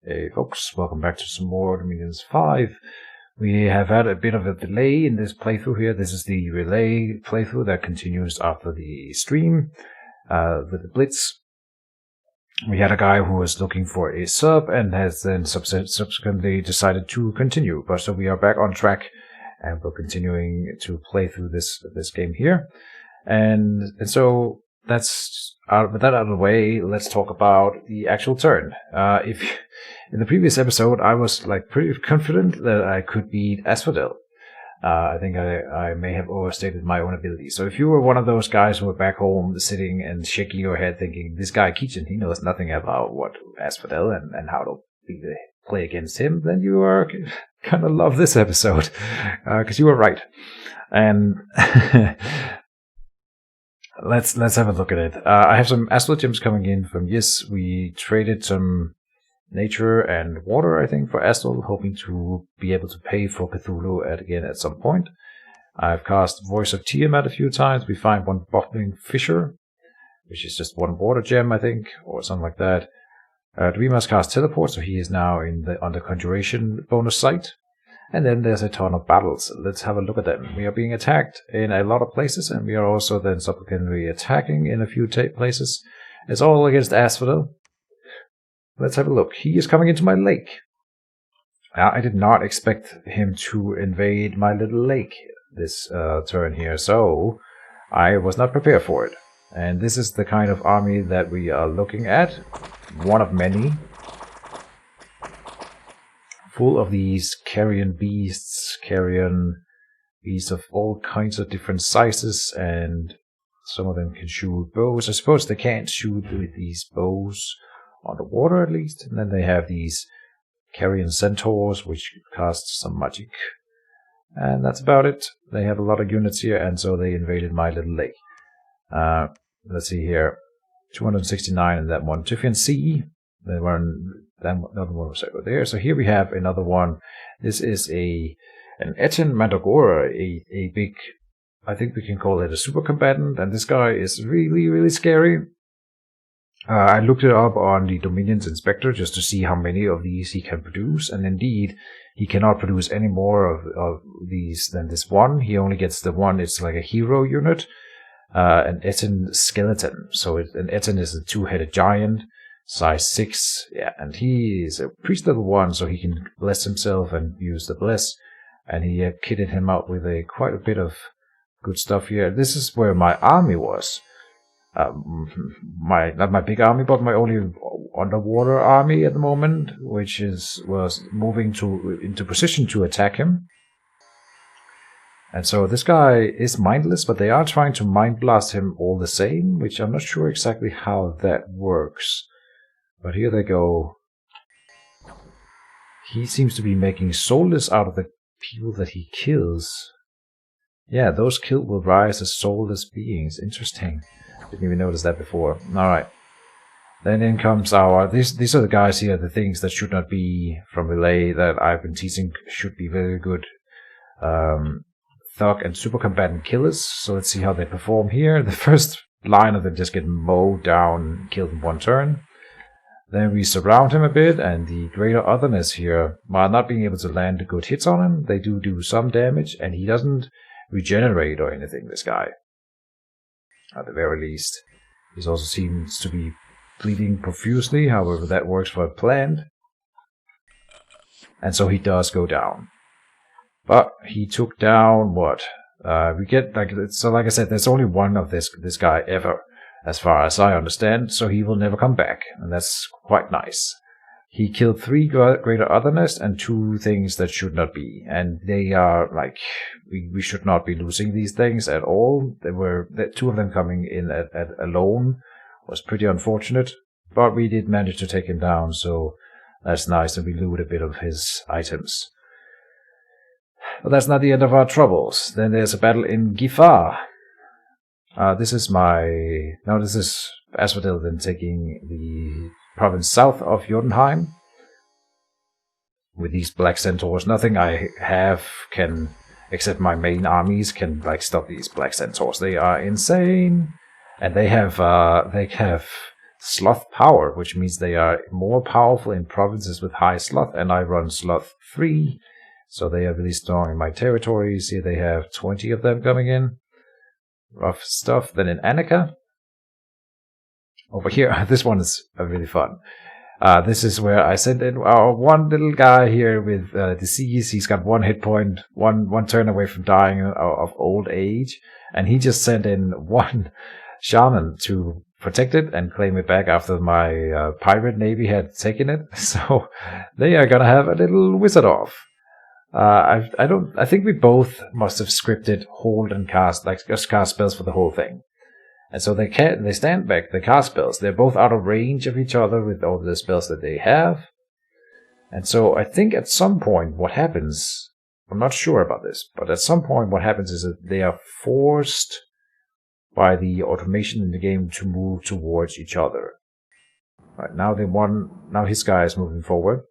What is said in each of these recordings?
Hey folks, welcome back to some more Dominions 5. We have had a bit of a delay in this playthrough here. This is the relay playthrough that continues after the stream with the Blitz. We had a guy who was looking for a sub and has then subsequently decided to continue. But so we are back on track and we're continuing to play through this game here. And so that's with that out of the way, let's talk about the actual turn. If in the previous episode I was pretty confident that I could beat Asphodel. I think I may have overstated my own ability. So if you were one of those guys who were back home sitting and shaking your head thinking, this guy Keejchen, he knows nothing about what Asphodel and how to play against him, then you are gonna love this episode. Because you were right. And Let's have a look at it. I have some Asphodel gems coming in from Yes. We traded some nature and water, I think, for Asphodel, hoping to be able to pay for Cthulhu at some point. I've cast Voice of Tiamat a few times. We find one Bubbling Fissure, which is just one water gem, I think, or something like that. Dreamer's cast Teleport, so he is now on the Conjuration bonus site. And then there's a ton of battles. Let's have a look at them. We are being attacked in a lot of places, and we are also then subsequently attacking in a few places. It's all against Asphodel. Let's have a look. He is coming into my lake. I did not expect him to invade my little lake this turn here, so I was not prepared for it. And this is the kind of army that we are looking at. One of many. Full of these carrion beasts of all kinds of different sizes, and some of them can shoot bows. I suppose they can't shoot with these bows on the water at least. And then they have these carrion centaurs, which cast some magic. And that's about it. They have a lot of units here, and so they invaded my little lake. Let's see here. 269 in that one. Typhian Sea. They were another one was over there. So here we have another one. This is an Etin Mandagora, a big, I think we can call it a super combatant, and this guy is really, really scary. I looked it up on the Dominion's Inspector just to see how many of these he can produce, and indeed, he cannot produce any more of these than this one. He only gets the one, it's like a hero unit, an Etin Skeleton. So an Etin is a two-headed giant, size 6, yeah, and he is a priest level 1, so he can bless himself and use the bless, and he kitted him out with quite a bit of good stuff here. This is where my army was. Not my big army, but my only underwater army at the moment, which was moving into position to attack him. And so this guy is mindless, but they are trying to mind blast him all the same, which I'm not sure exactly how that works. But here they go. He seems to be making soulless out of the people that he kills. Yeah, those killed will rise as soulless beings. Interesting. Didn't even notice that before. Alright. Then in comes our... These are the guys here, the things that should not be from Relay that I've been teasing should be very good. Thug and Super Combatant Killers. So let's see how they perform here. The first line of them just get mowed down, killed in one turn. Then we surround him a bit, and the Greater Otherness here, while not being able to land good hits on him, they do some damage, and he doesn't regenerate or anything, this guy. At the very least. He also seems to be bleeding profusely, however that works for a plant. And so he does go down. But he took down what? We get, like I said, there's only one of this guy ever, as far as I understand, so he will never come back, and that's quite nice. He killed 3 Greater Otherness and 2 things that should not be, and they are we should not be losing these things at all. There were 2 of them coming in at alone was pretty unfortunate, but we did manage to take him down, so that's nice, and we loot a bit of his items. But that's not the end of our troubles. Then there's a battle in Gifar. This is Asphodel then taking the province south of Jotunheim with these black centaurs. Nothing I have can, except my main armies, can stop these black centaurs. They are insane, and they have sloth power, which means they are more powerful in provinces with high sloth, and I run sloth 3, so they are really strong in my territories. Here they have 20 of them coming in. Rough stuff. Then in Annika, over here, this one is really fun. This is where I sent in our one little guy here with disease. He's got 1 hit point, one turn away from dying of old age, and he just sent in 1 shaman to protect it and claim it back after my pirate navy had taken it. So they are gonna have a little wizard off. I think we both must have scripted hold and cast, like just cast spells for the whole thing. And so they stand back, they cast spells. They're both out of range of each other with all the spells that they have. And so I think at some point what happens, I'm not sure about this, but at some point what happens is that they are forced by the automation in the game to move towards each other. Right, now his guy is moving forward.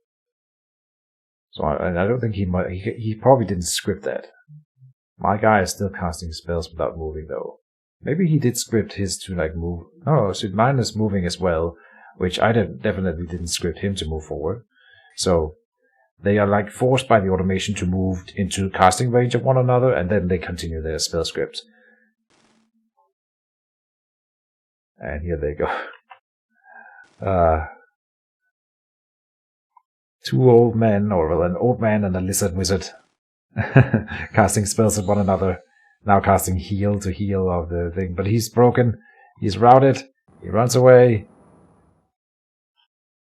So I don't think he probably didn't script that. My guy is still casting spells without moving though. Maybe he did script his to like move. No, so mine is moving as well, which I definitely didn't script him to move forward. So they are like forced by the automation to move into casting range of one another, and then they continue their spell scripts. And here they go. 2 old men, or well, an old man and a lizard wizard, casting spells at one another. Now casting heal to heal of the thing, but he's broken. He's routed. He runs away.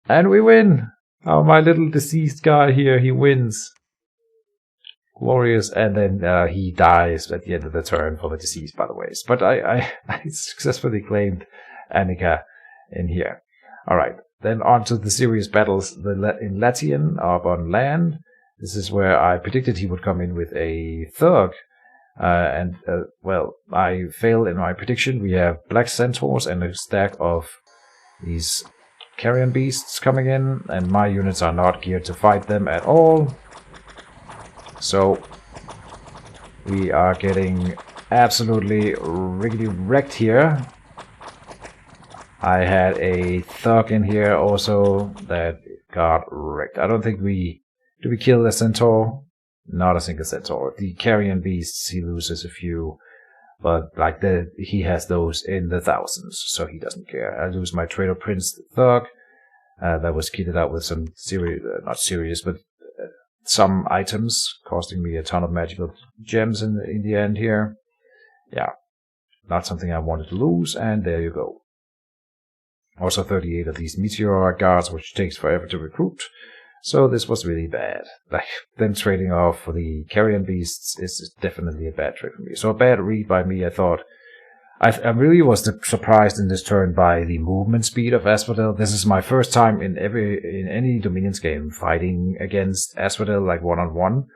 And we win! Oh, my little deceased guy here, he wins. Glorious. And then he dies at the end of the turn for the disease, by the way. But I successfully claimed Annika in here. Alright, then on to the serious battles in Latian, up on land. This is where I predicted he would come in with a Thug. Well, I failed in my prediction. We have black centaurs and a stack of these carrion beasts coming in, and my units are not geared to fight them at all. So we are getting absolutely riggedy wrecked here. I had a Thug in here also that got wrecked. I don't think did we kill the centaur? Not a single centaur. The carrion beasts, he loses a few, but like he has those in the thousands, so he doesn't care. I lose my Trader Prince Thug. That was kitted out with some not serious, but some items, costing me a ton of magical gems in the end here. Yeah, not something I wanted to lose, and there you go. Also 38 of these meteor guards, which takes forever to recruit. So this was really bad. Like, them trading off for the carrion beasts is definitely a bad trade for me. So a bad read by me, I thought. I really was surprised in this turn by the movement speed of Asphodel. This is my first time in any Dominions game fighting against Asphodel, like one-on-one.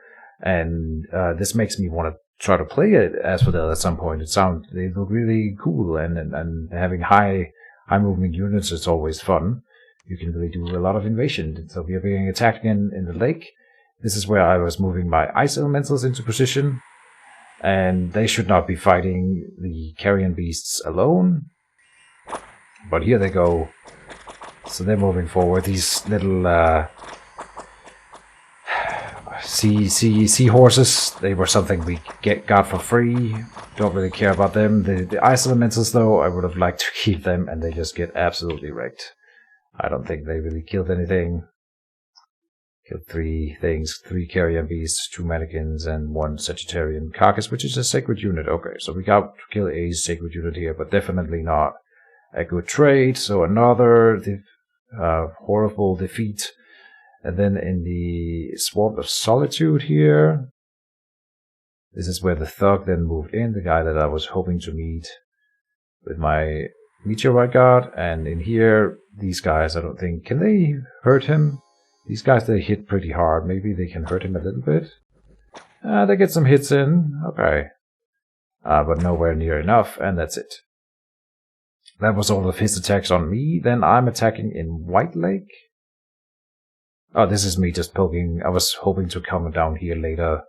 And this makes me want to try to play Asphodel at some point. They look really cool, and having high movement units is always fun. You can really do a lot of invasion. So we are being attacked in the lake. This is where I was moving my ice elementals into position. And they should not be fighting the carrion beasts alone. But here they go. So they're moving forward. These little seahorses, they were something we got for free. Don't really care about them. The ice elementals, though, I would have liked to keep them, and they just get absolutely wrecked. I don't think they really killed anything. Killed 3 things, 3 carrion beasts, 2 mannequins, and 1 Sagittarian carcass, which is a sacred unit. Okay, so we got to kill a sacred unit here, but definitely not a good trade. So another horrible defeat. And then in the Swamp of Solitude here, this is where the Thug then moved in, the guy that I was hoping to meet with my Meteorite Guard. And in here, these guys, I don't think, can they hurt him? These guys, they hit pretty hard. Maybe they can hurt him a little bit. They get some hits in. Okay. But nowhere near enough, and that's it. That was all of his attacks on me. Then I'm attacking in White Lake. Oh, this is me just poking. I was hoping to come down here later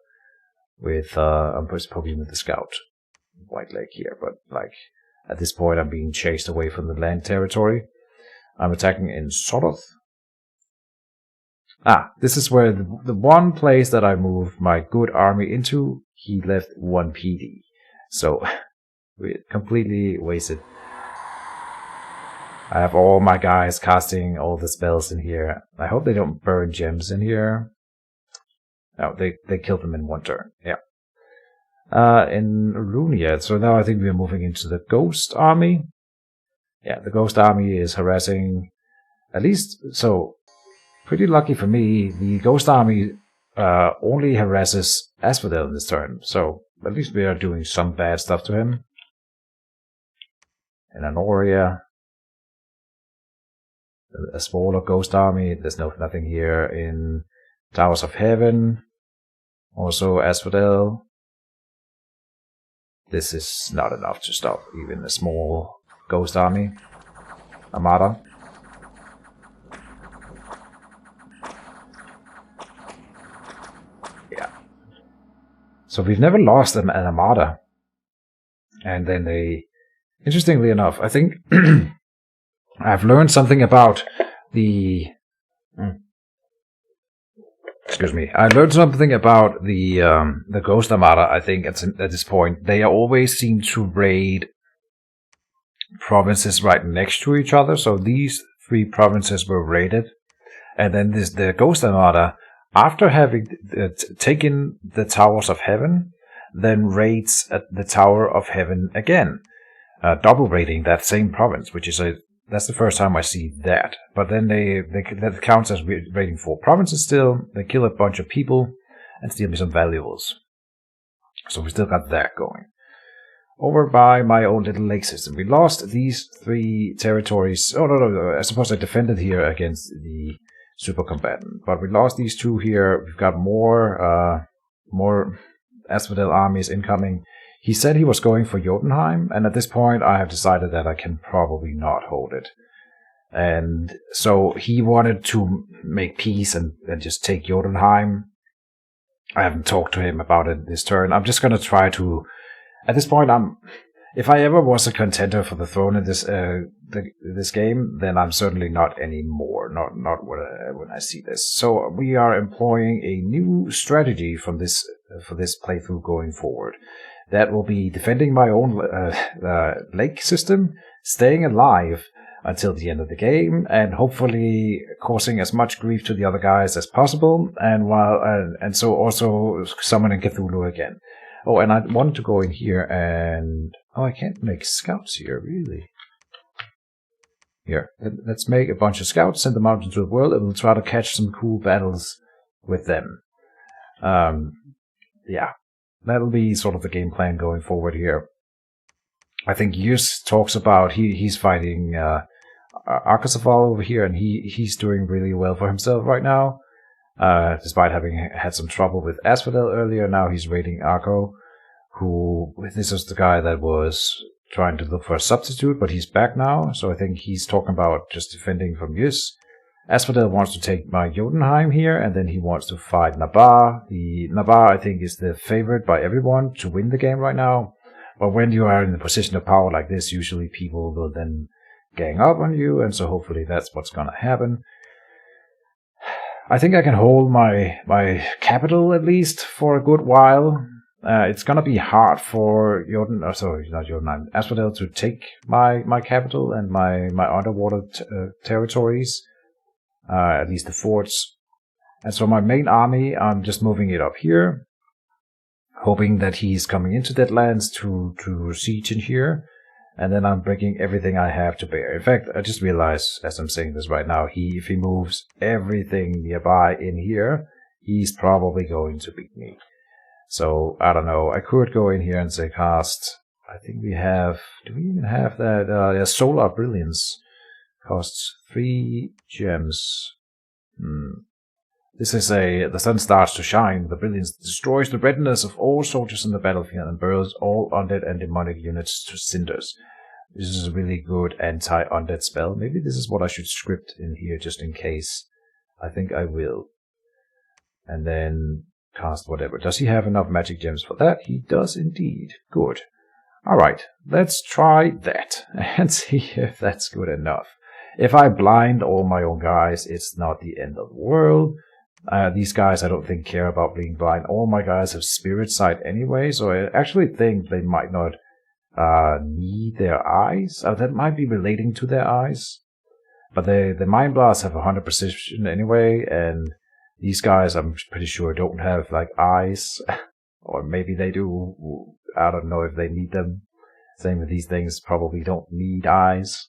with, I'm just poking with the scout. White Lake here, but like, at this point I'm being chased away from the land territory. I'm attacking in Soroth. This is where the one place that I moved my good army into, he left 1 PD. So, we completely wasted. I have all my guys casting all the spells in here. I hope they don't burn gems in here. Oh, they killed them in 1 turn. Yeah. In Runia, so now I think we're moving into the Ghost Army. Yeah, the Ghost Army is harassing, at least, so, pretty lucky for me, the Ghost Army only harasses Asphodel this turn, so at least we are doing some bad stuff to him. In Anoria, a smaller Ghost Army, there's nothing here. In Towers of Heaven, also Asphodel. This is not enough to stop even a small Ghost Army. Armada. Yeah. So we've never lost an Armada. And then they, interestingly enough, I think I've learned something about the... Excuse me. I learned something about the Ghost Armada, I think, at this point. They always seem to raid provinces right next to each other. So these 3 provinces were raided. And then the Ghost Armada, after having taken the Towers of Heaven, then raids at the Tower of Heaven again. Double raiding that same province, which is that's the first time I see that. But then that counts as raiding 4 provinces still. They kill a bunch of people and steal me some valuables. So we still got that going. Over by my own little lake system. We lost these 3 territories. Oh, no. I suppose I defended here against the super combatant. But we lost these 2 here. We've got more Asphodel armies incoming. He said he was going for Jotunheim, and at this point I have decided that I can probably not hold it. And so he wanted to make peace and just take Jotunheim. I haven't talked to him about it this turn. I'm just going to try to... At this point, if I ever was a contender for the throne in this game, then I'm certainly not anymore. Not when I see this. So we are employing a new strategy for this playthrough going forward. That will be defending my own lake system, staying alive until the end of the game, and hopefully causing as much grief to the other guys as possible. And so also summoning Cthulhu again. Oh, and I wanted to go in here and... Oh, I can't make scouts here, really. Here, let's make a bunch of scouts, send them out into the world, and we'll try to catch some cool battles with them. Yeah. That'll be sort of the game plan going forward here. I think Yus talks about he's fighting Archosaval over here, and he's doing really well for himself right now. Despite having had some trouble with Asphodel earlier, now he's raiding Arco, this is the guy that was trying to look for a substitute, but he's back now, so I think he's talking about just defending from Yus. Asphodel wants to take my Jotunheim here, and then he wants to fight Nabar. The Nabar, I think, is the favorite by everyone to win the game right now. But when you are in a position of power like this, usually people will then gang up on you, and so hopefully that's what's gonna happen. I think I can hold my capital at least for a good while. It's gonna be hard for Asphodel to take my capital and my underwater territories. At least the forts. And so my main army, I'm just moving it up here, hoping that he's coming into Deadlands to siege in here, and then I'm bringing everything I have to bear. In fact, I just realized as I'm saying this right now, if he moves everything nearby in here, he's probably going to beat me. So, I don't know, I could go in here and say cast, I think we have, do we even have that? Solar Brilliance. Costs 3 gems. This is the sun starts to shine. The brilliance destroys the readiness of all soldiers in the battlefield and burns all undead and demonic units to cinders. This is a really good anti-undead spell. Maybe this is what I should script in here just in case. I think I will. And then cast whatever. Does he have enough magic gems for that? He does indeed. Good. Alright, let's try that and see if that's good enough. if I blind all my own guys, it's not the end of the world. These guys I don't think care about being blind. All my guys have spirit sight anyway, so I actually think they might not need their eyes. That might be relating to their eyes. But the Mind Blasts have 100 precision anyway, and these guys I'm pretty sure don't have like eyes. Or maybe they do. I don't know if they need them. Same with these things, probably don't need eyes.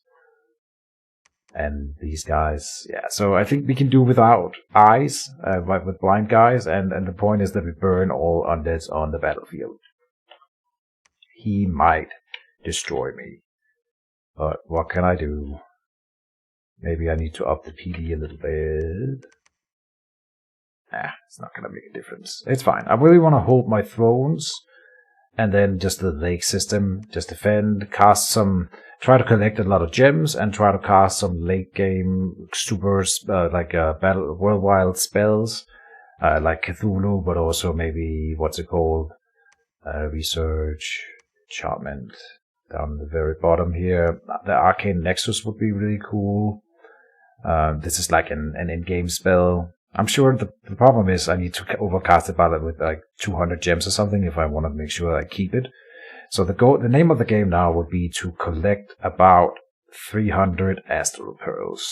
And these guys, yeah. So I think we can do without eyes, with blind guys. And the point is that we burn all undeads on the battlefield. He might destroy me. But what can I do? Maybe I need to up the PD a little bit. It's not going to make a difference. It's fine. I really want to hold my thrones. And then just the lake system. Just defend, cast some... Try to collect a lot of gems. And try to cast some late game super... battle worldwide spells. Like Cthulhu, but also maybe... What's it called? Research... Enchantment. Down the very bottom here. The Arcane Nexus would be really cool. This is like an in-game spell. I'm sure the problem is I need to overcast it by with like 200 gems or something if I want to make sure I keep it. So the name of the game now would be to collect about 300 Astral Pearls,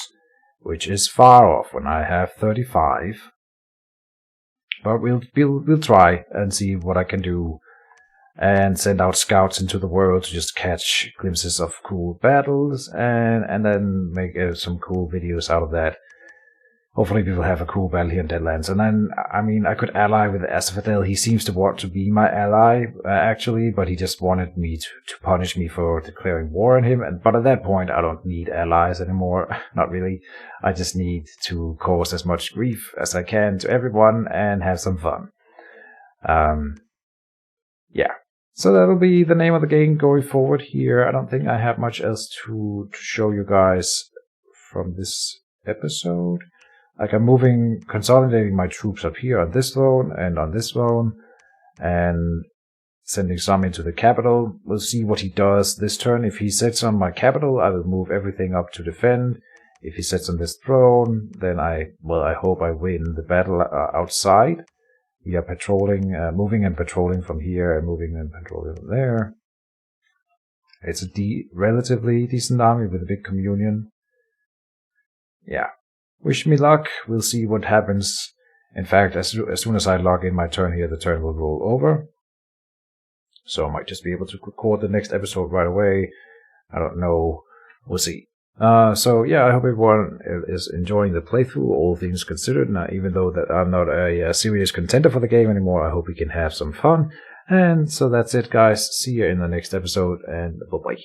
which is far off when I have 35. But we'll try and see what I can do. And send out scouts into the world to just catch glimpses of cool battles and then make some cool videos out of that. Hopefully we will have a cool battle here in Deadlands. And then, I mean, I could ally with Asphodel. He seems to want to be my ally, actually, but he just wanted me to punish me for declaring war on him. But at that point, I don't need allies anymore. Not really. I just need to cause as much grief as I can to everyone and have some fun. Yeah. So that'll be the name of the game going forward here. I don't think I have much else to show you guys from this episode. Like I'm consolidating my troops up here on this throne and on this throne, and sending some into the capital. We'll see what he does this turn. If he sets on my capital, I will move everything up to defend. If he sets on this throne, then I hope I win the battle outside. We are patrolling, moving and patrolling from here, and moving and patrolling from there. It's a relatively decent army with a big communion. Yeah. Wish me luck. We'll see what happens. In fact, as soon as I log in my turn here, the turn will roll over. So I might just be able to record the next episode right away. I don't know. We'll see. So yeah, I hope everyone is enjoying the playthrough, all things considered. Now, even though that I'm not a serious contender for the game anymore, I hope we can have some fun. And so that's it, guys. See you in the next episode, and bye-bye.